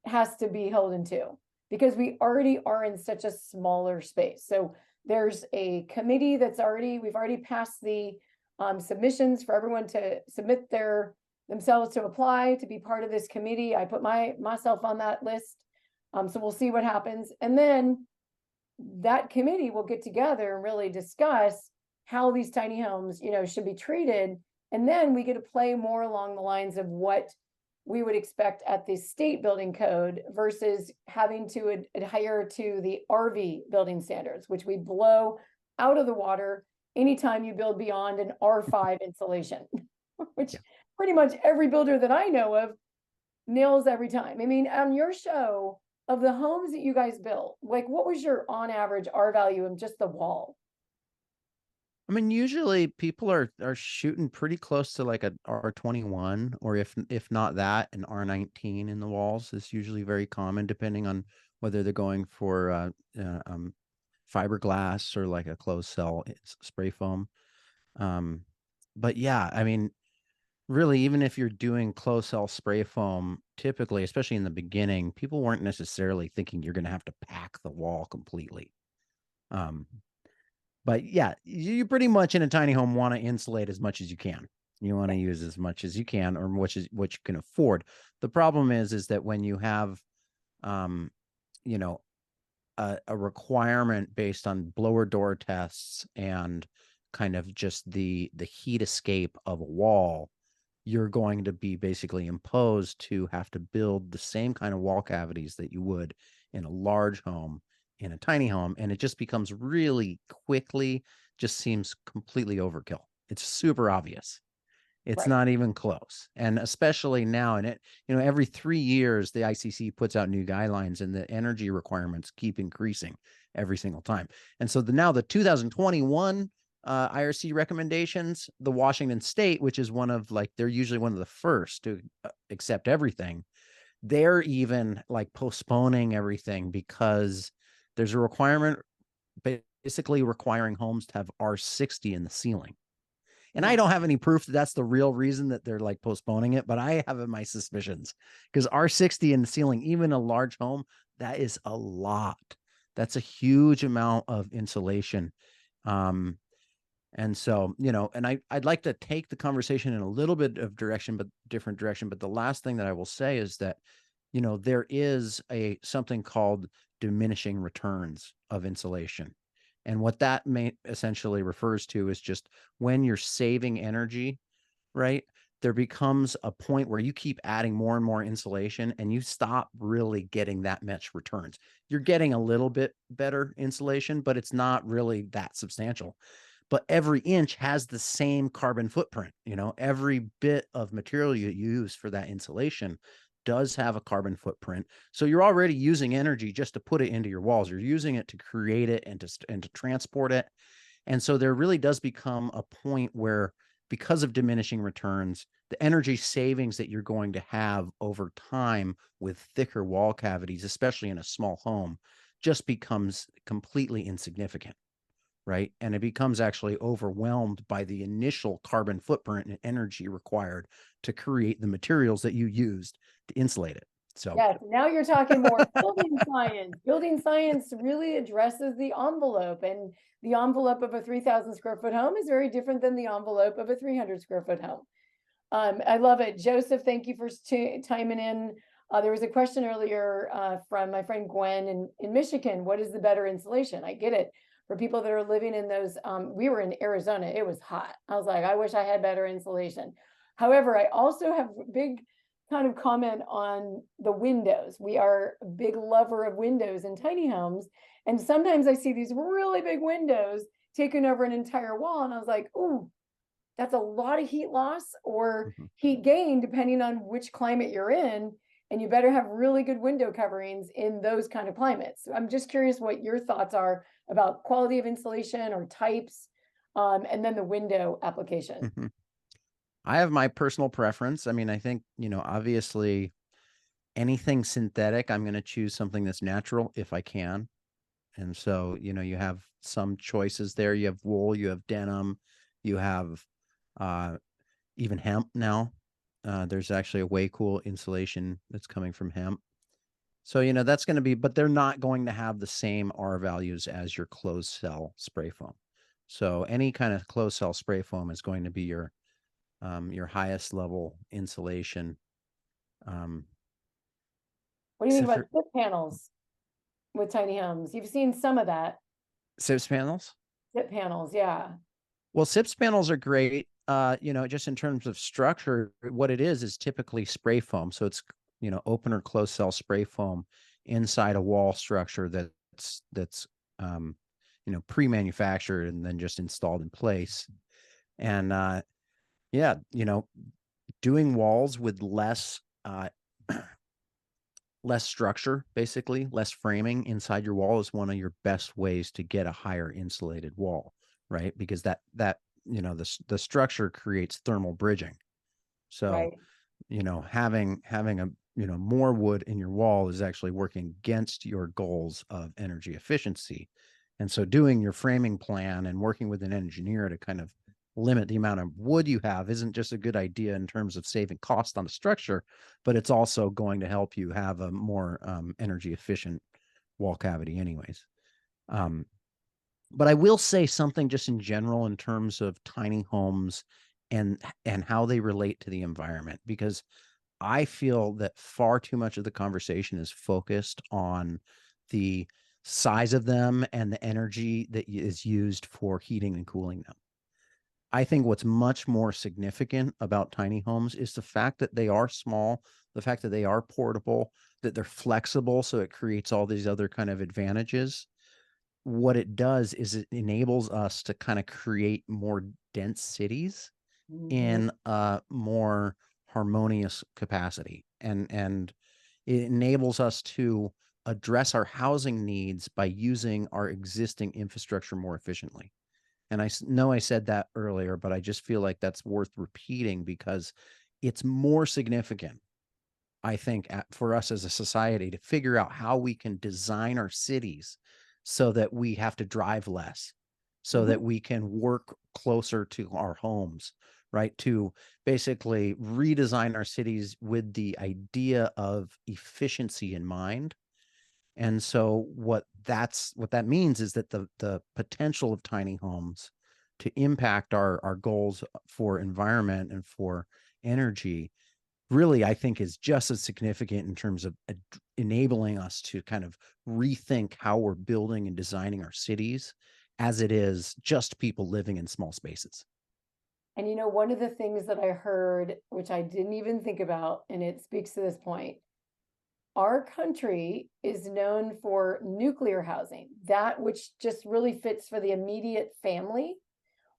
has to be beholden to because we already are in such a smaller space. So there's a committee we've already passed the submissions for everyone to submit themselves to apply to be part of this committee. I put myself on that list. So we'll see what happens. And then that committee will get together and really discuss how these tiny homes, should be treated. And then we get to play more along the lines of what we would expect at the state building code versus having to adhere to the RV building standards, which we blow out of the water anytime you build beyond an R5 insulation, which Yeah. pretty much every builder that I know of nails every time. I mean, on your show, of the homes that you guys built, like what was your on average R value in just the wall? I mean, usually people are shooting pretty close to like a R21, or if not that, an R19 in the walls is usually very common, depending on whether they're going for fiberglass or like a closed cell spray foam. Um, but yeah, I mean, really, even if you're doing closed cell spray foam, typically, especially in the beginning, people weren't necessarily thinking you're going to have to pack the wall completely. Um, but yeah, you pretty much in a tiny home want to insulate as much as you can. You want to use as much as you can, or which is what you can afford. The problem is that when you have, um, you know, a requirement based on blower door tests and kind of just the heat escape of a wall, you're going to be basically imposed to have to build the same kind of wall cavities that you would in a large home in a tiny home, and it just becomes really quickly just seems completely overkill. It's super obvious. It's Right. not even close. And especially now, and every 3 years, the ICC puts out new guidelines and the energy requirements keep increasing every single time. And so now the 2021 IRC recommendations, the Washington State, which is they're usually one of the first to accept everything. They're even like postponing everything because there's a requirement basically requiring homes to have R60 in the ceiling. And I Yeah. don't have any proof that that's the real reason that they're like postponing it, but I have my suspicions because R60 in the ceiling, even a large home, that is a lot. That's a huge amount of insulation. Um, and so, and I'd like to take the conversation in a little bit of direction, but different direction. But the last thing that I will say is that, there is something called diminishing returns of insulation. And what that may essentially refers to is just when you're saving energy, right? There becomes a point where you keep adding more and more insulation and you stop really getting that much returns. You're getting a little bit better insulation, but it's not really that substantial. But every inch has the same carbon footprint. Every bit of material you use for that insulation does have a carbon footprint. So you're already using energy just to put it into your walls. You're using it to create it and to transport it. And so there really does become a point where, because of diminishing returns, the energy savings that you're going to have over time with thicker wall cavities, especially in a small home, just becomes completely insignificant, right? And it becomes actually overwhelmed by the initial carbon footprint and energy required to create the materials that you used to insulate it. So, Yes, now you're talking more building science. Building science really addresses the envelope, and the envelope of a 3,000 square foot home is very different than the envelope of a 300 square foot home. I love it. Joseph, thank you for chiming in. There was a question earlier from my friend Gwen in Michigan. What is the better insulation? I get it. For people that are living in those, we were in Arizona, it was hot. I was like, I wish I had better insulation. However, I also have big kind of comment on the windows. We are a big lover of windows in tiny homes. And sometimes I see these really big windows taking over an entire wall. And I was like, ooh, that's a lot of heat loss or mhm. heat gain, depending on which climate you're in. And you better have really good window coverings in those kind of climates. I'm just curious what your thoughts are about quality of insulation or types, and then the window application. Mhm. I have my personal preference. I mean, I think, obviously anything synthetic, I'm going to choose something that's natural if I can. And so, you have some choices there. You have wool, you have denim, you have uh, even hemp now. There's actually a way cool insulation that's coming from hemp. So, that's going to be, but they're not going to have the same R values as your closed cell spray foam. So any kind of closed cell spray foam is going to be your highest level insulation. Um, What do you think except about for split panels with tiny homes? You've seen some of that. SIPS panels. Split panels, yeah. Well, SIPS panels are great. Just in terms of structure, what it is typically spray foam. So it's open or closed cell spray foam inside a wall structure that's um, pre-manufactured and then just installed in place. And yeah, doing walls with less structure, basically less framing inside your wall is one of your best ways to get a higher insulated wall, right? Because the structure creates thermal bridging. So, Right. having a more wood in your wall is actually working against your goals of energy efficiency. And so doing your framing plan and working with an engineer to kind of limit the amount of wood you have isn't just a good idea in terms of saving cost on the structure, but it's also going to help you have a more energy efficient wall cavity anyways. Um, but I will say something just in general in terms of tiny homes and how they relate to the environment, because I feel that far too much of the conversation is focused on the size of them and the energy that is used for heating and cooling them. I think what's much more significant about tiny homes is the fact that they are small, the fact that they are portable, that they're flexible, so it creates all these other kind of advantages. What it does is it enables us to kind of create more dense cities Mhm. in a more harmonious capacity, and it enables us to address our housing needs by using our existing infrastructure more efficiently. And know I said that earlier, but I just feel like that's worth repeating because it's more significant, I think, for us as a society to figure out how we can design our cities so that we have to drive less, so that Mhm. we can work closer to our homes, right? To basically redesign our cities with the idea of efficiency in mind. And so what that means is that the potential of tiny homes to impact our goals for environment and for energy really, I think, is just as significant in terms of enabling us to kind of rethink how we're building and designing our cities as it is just people living in small spaces. And one of the things that I heard, which I didn't even think about, and it speaks to this point, our country is known for nuclear housing, that which just really fits for the immediate family.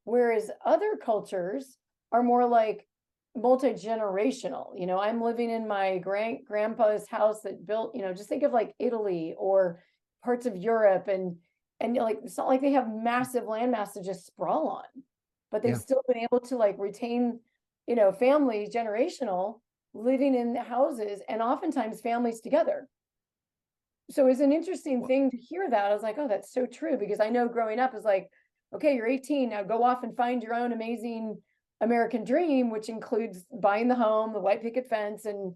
Whereas other cultures are more like multi-generational. I'm living in my grandpa's house that built, just think of like Italy or parts of Europe, and like it's not like they have massive landmass to just sprawl on, but they've Yeah. still been able to like retain, families generational living in houses and oftentimes families together. So it's an interesting Well, thing to hear that. I was like, oh, that's so true. Because I know growing up is like, okay, you're 18, now go off and find your own amazing American dream, which includes buying the home, the white picket fence, and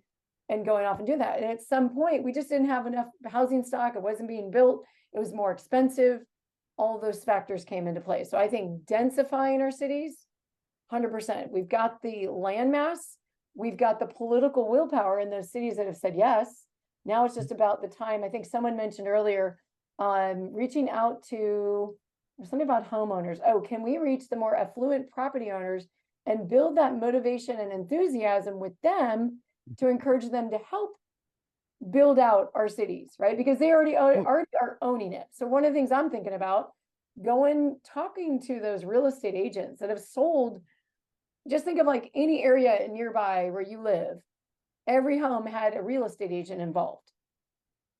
and going off and doing that. And at some point, we just didn't have enough housing stock. It wasn't being built. It was more expensive. All of those factors came into play. So I think densifying our cities, 100%. We've got the land mass. We've got the political willpower in those cities that have said yes. Now it's just about the time. I think someone mentioned earlier, reaching out to something about homeowners. Oh, can we reach the more affluent property owners and build that motivation and enthusiasm with them to encourage them to help build out our cities, right? Because they already Well, are owning it. So one of the things I'm thinking about, going talking to those real estate agents that have sold, just think of like any area nearby where you live. Every home had a real estate agent involved,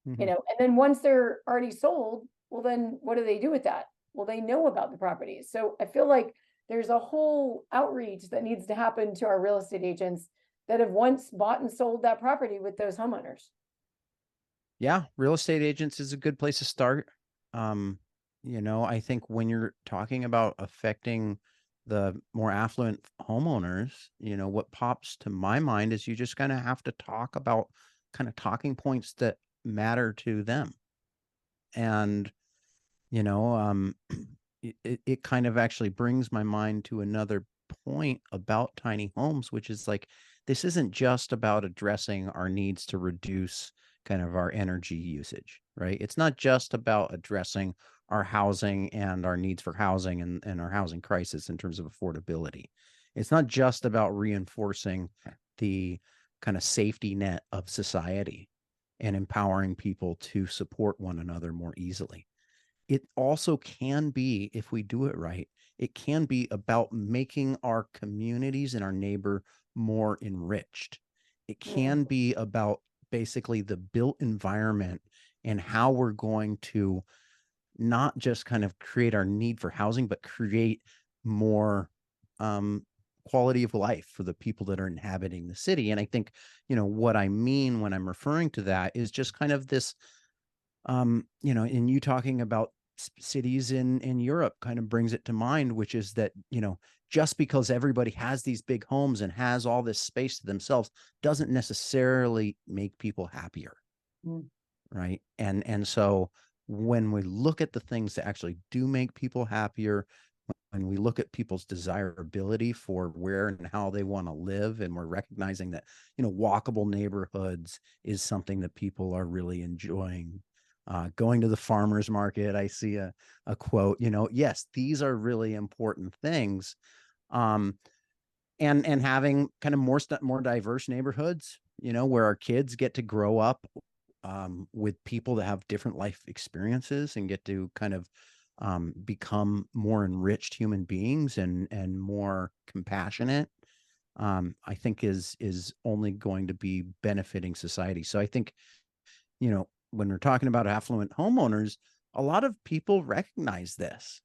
mhm. and then once they're already sold, well, then what do they do with that? Well, they know about the properties. So I feel like there's a whole outreach that needs to happen to our real estate agents that have once bought and sold that property with those homeowners. Yeah, real estate agents is a good place to start. Um, I think when you're talking about affecting the more affluent homeowners, what pops to my mind is you just kind of have to talk about kind of talking points that matter to them. And, you know, um, it kind of actually brings my mind to another point about tiny homes, which is like, this isn't just about addressing our needs to reduce kind of our energy usage, right? It's not just about addressing our housing and our needs for housing and our housing crisis in terms of affordability. It's not just about reinforcing the kind of safety net of society and empowering people to support one another more easily. It also can be, if we do it right, it can be about making our communities and our neighbor more enriched. It Mm, can be about basically the built environment and how we're going to not just kind of create our need for housing, but create more um, quality of life for the people that are inhabiting the city. And I think, what I mean when I'm referring to that is just kind of this in you talking about cities in Europe kind of brings it to mind, which is that, just because everybody has these big homes and has all this space to themselves doesn't necessarily make people happier, mm, right? And so when we look at the things that actually do make people happier, when we look at people's desirability for where and how they want to live, and we're recognizing that, walkable neighborhoods is something that people are really enjoying. Going to the farmer's market, I see a quote, yes, these are really important things. Um, and having kind of more diverse neighborhoods, where our kids get to grow up with people that have different life experiences and get to kind of become more enriched human beings and more compassionate, I think is only going to be benefiting society. So I think, when we're talking about affluent homeowners, a lot of people recognize this,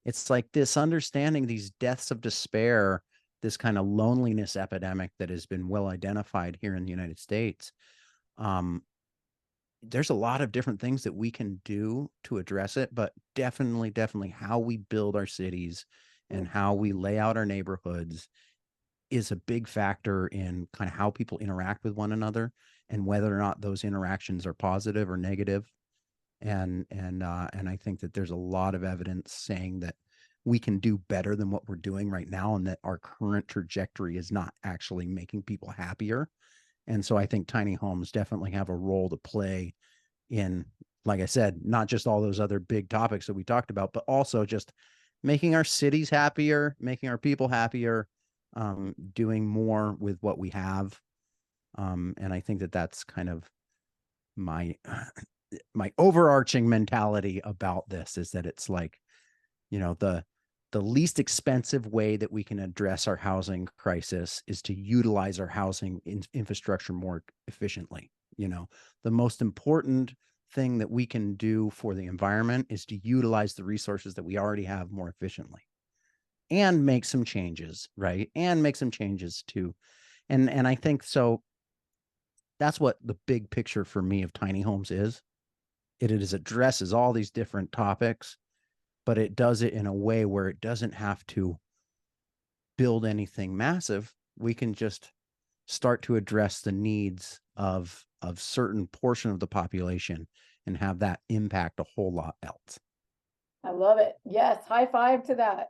it's like this understanding, these deaths of despair, this kind of loneliness epidemic that has been well identified here in the United States. Um, there's a lot of different things that we can do to address it, but definitely how we build our cities and mm, how we lay out our neighborhoods is a big factor in kind of how people interact with one another and whether or not those interactions are positive or negative. And I think that there's a lot of evidence saying that we can do better than what we're doing right now, and that our current trajectory is not actually making people happier. And so I think tiny homes definitely have a role to play in, like I said, not just all those other big topics that we talked about, but also just making our cities happier, making our people happier, doing more with what we have. And I think that that's kind of my my overarching mentality about this, is that it's like, the least expensive way that we can address our housing crisis is to utilize our housing infrastructure more efficiently. The most important thing that we can do for the environment is to utilize the resources that we already have more efficiently and make some changes, right? And make some changes too. And I think so that's what the big picture for me of tiny homes is. It is addresses all these different topics, but it does it in a way where it doesn't have to build anything massive. We can just start to address the needs of certain portion of the population and have that impact a whole lot else. I love it. Yes, high five to that.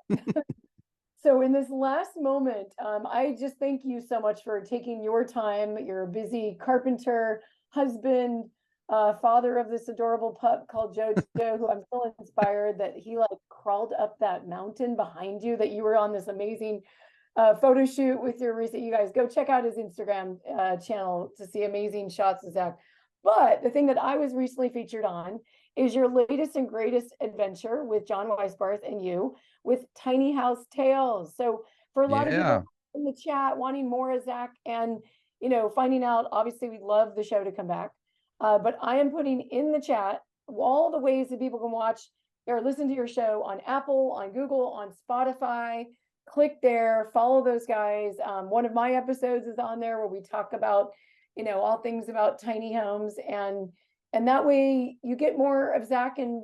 So in this last moment, I just thank you so much for taking your time. You're a busy carpenter, husband, father of this adorable pup called Jojo, who I'm so inspired that he like crawled up that mountain behind you, that you were on this amazing photo shoot with your recent. You guys go check out his Instagram channel to see amazing shots of Zack. But the thing that I was recently featured on is your latest and greatest adventure with John Weisbarth and you with Tiny House Tales. So for a lot of Yeah, people in the chat wanting more of Zack and finding out, obviously we'd love the show to come back. But I am putting in the chat all the ways that people can watch or listen to your show on Apple, on Google, on Spotify. Click there, follow those guys. One of my episodes is on there where we talk about, all things about tiny homes, and that way you get more of Zack and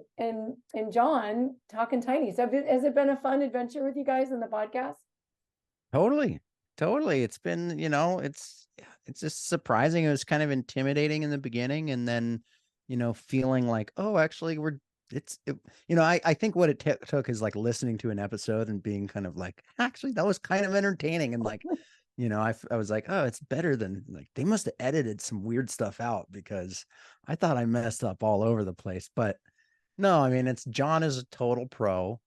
John talking tiny. So has it been a fun adventure with you guys in the podcast? totally. Totally. It's been, it's just surprising. It was kind of intimidating in the beginning and then, feeling like, oh, actually I think what it took is like listening to an episode and being kind of like, actually, that was kind of entertaining. And like, I was like, oh, it's better than like, they must have edited some weird stuff out because I thought I messed up all over the place. But no, I mean, John is a total pro.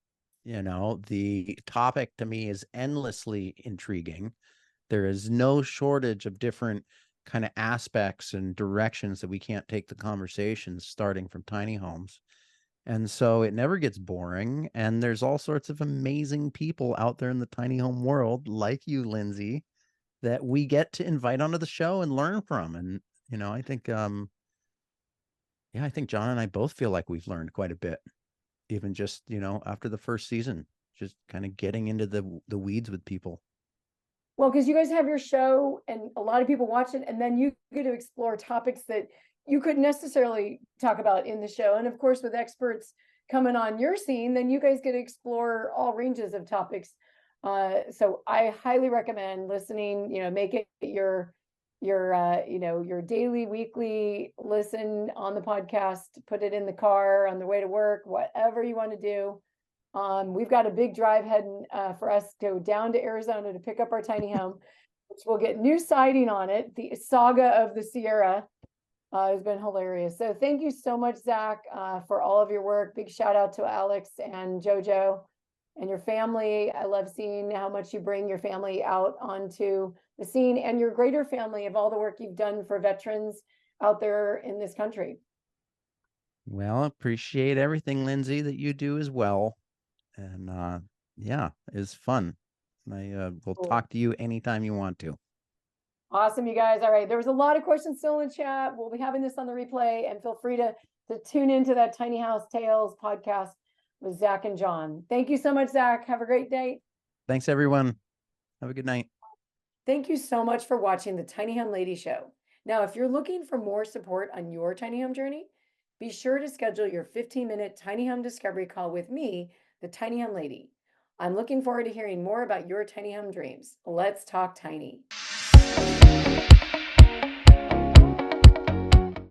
The topic to me is endlessly intriguing. There is no shortage of different kind of aspects and directions that we can't take the conversations starting from tiny homes. And so it never gets boring. And there's all sorts of amazing people out there in the tiny home world, like you, Lindsay, that we get to invite onto the show and learn from. And, I think, yeah, I think John and I both feel like we've learned quite a bit, even just, after the first season, just kind of getting into the weeds with people. Well, because you guys have your show and a lot of people watch it, and then you get to explore topics that you couldn't necessarily talk about in the show. And of course, with experts coming on your scene, then you guys get to explore all ranges of topics. So I highly recommend listening, make it your daily, weekly listen on the podcast, put it in the car on the way to work, whatever you want to do. We've got a big drive heading for us to go down to Arizona to pick up our tiny home, which will get new siding on it. The saga of the Sierra has been hilarious. So thank you so much, Zack, for all of your work. Big shout out to Alex and JoJo and your family. I love seeing how much you bring your family out onto the scene and your greater family of all the work you've done for veterans out there in this country. Well, appreciate everything, Lindsay, that you do as well. And yeah, it's fun. I will Cool. talk to you anytime you want to. Awesome, you guys. All right. There was a lot of questions still in the chat. We'll be having this on the replay, and feel free to tune into that Tiny House Tales podcast with Zack and John. Thank you so much, Zack. Have a great day. Thanks, everyone. Have a good night. Thank you so much for watching the Tiny Home Lady Show. Now, if you're looking for more support on your tiny home journey, be sure to schedule your 15-minute tiny home discovery call with me, the Tiny Home Lady. I'm looking forward to hearing more about your tiny home dreams. Let's talk tiny.